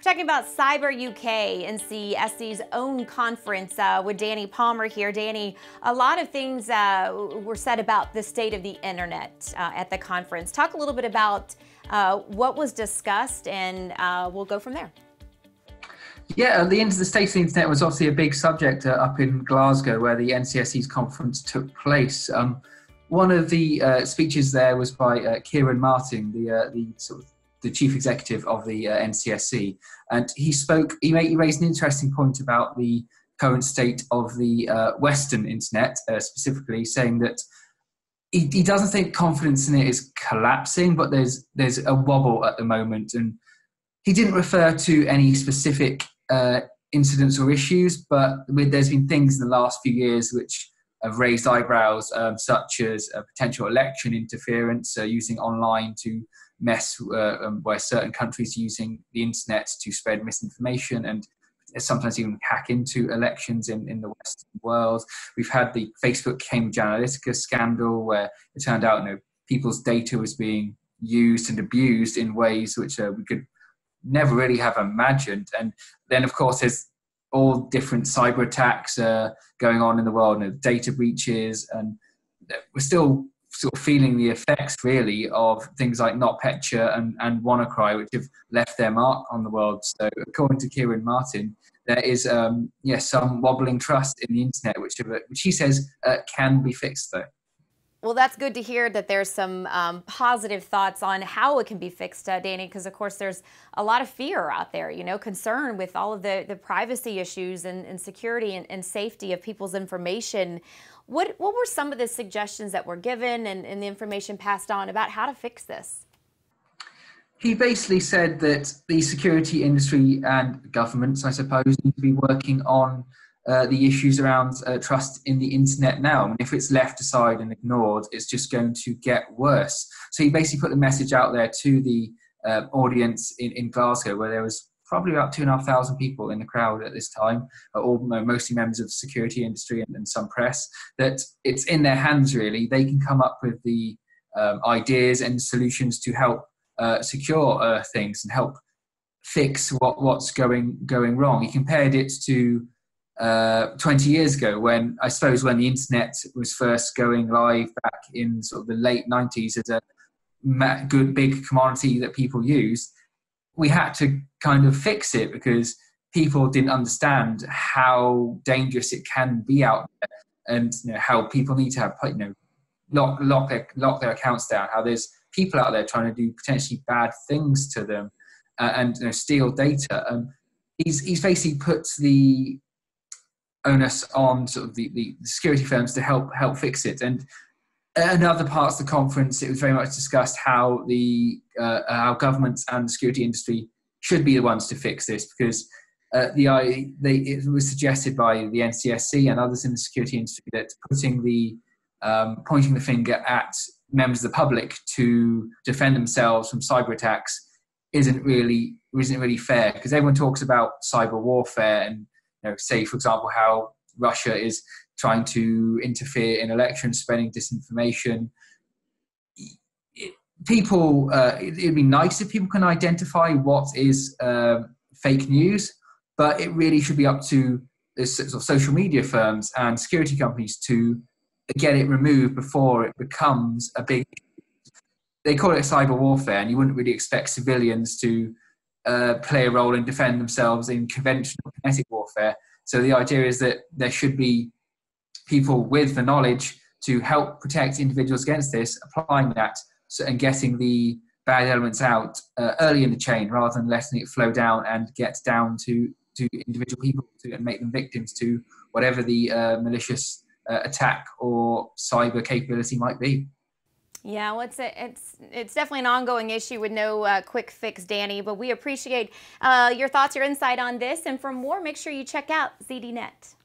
Talking about Cyber UK, NCSC's own conference with Danny Palmer here. Danny, a lot of things were said about the state of the internet at the conference. Talk a little bit about what was discussed, and we'll go from there. Yeah, the state of the internet was obviously a big subject up in Glasgow, where the NCSC's conference took place. One of the speeches there was by Kieran Martin, the chief executive of the NCSC, and he raised an interesting point about the current state of the Western internet, specifically saying that he doesn't think confidence in it is collapsing, but there's a wobble at the moment. And he didn't refer to any specific incidents or issues, but there's been things in the last few years which have raised eyebrows, such as potential election interference, using online to mess where certain countries are using the internet to spread misinformation and sometimes even hack into elections in the Western world. We've had the Facebook Cambridge Analytica scandal, where it turned out people's data was being used and abused in ways which we could never really have imagined. And then, of course, there's all different cyber attacks going on in the world, data breaches, and we're still sort of feeling the effects, really, of things like NotPetya and WannaCry, which have left their mark on the world. So, according to Kieran Martin, there is some wobbling trust in the internet, which he says can be fixed, though. Well, that's good to hear that there's some positive thoughts on how it can be fixed, Danny, because, of course, there's a lot of fear out there, concern with all of the privacy issues and security and safety of people's information. What were some of the suggestions that were given and the information passed on about how to fix this? He basically said that the security industry and governments, I suppose, need to be working on the issues around trust in the internet now. And if it's left aside and ignored, it's just going to get worse. So he basically put the message out there to the audience in Glasgow, where there was probably about 2,500 people in the crowd at this time, mostly members of the security industry and some press, that it's in their hands, really. They can come up with the ideas and solutions to help secure things and help fix what's going wrong. He compared it to 20 years ago, when the internet was first going live back in sort of the late 90s as a good big commodity that people used. We had to kind of fix it because people didn't understand how dangerous it can be out there, and how people need to have lock their accounts down. How there's people out there trying to do potentially bad things to them and steal data. He's basically put the onus on sort of the security firms to help fix it. And in other parts of the conference, it was very much discussed how how governments and the security industry should be the ones to fix this, because it was suggested by the NCSC and others in the security industry that pointing the finger at members of the public to defend themselves from cyber attacks isn't really fair, because everyone talks about cyber warfare and say, for example, how Russia is trying to interfere in elections, spreading disinformation. It'd be nice if people can identify what is fake news, but it really should be up to the sort of social media firms and security companies to get it removed before it becomes a big. They call it cyber warfare, and you wouldn't really expect civilians to play a role and defend themselves in conventional kinetic warfare. So the idea is that there should be people with the knowledge to help protect individuals against this, applying that and getting the bad elements out early in the chain, rather than letting it flow down and get down to individual people and make them victims to whatever the malicious attack or cyber capability might be. Yeah, well, it's definitely an ongoing issue with no quick fix, Danny, but we appreciate your thoughts, your insight on this. And for more, make sure you check out ZDNet.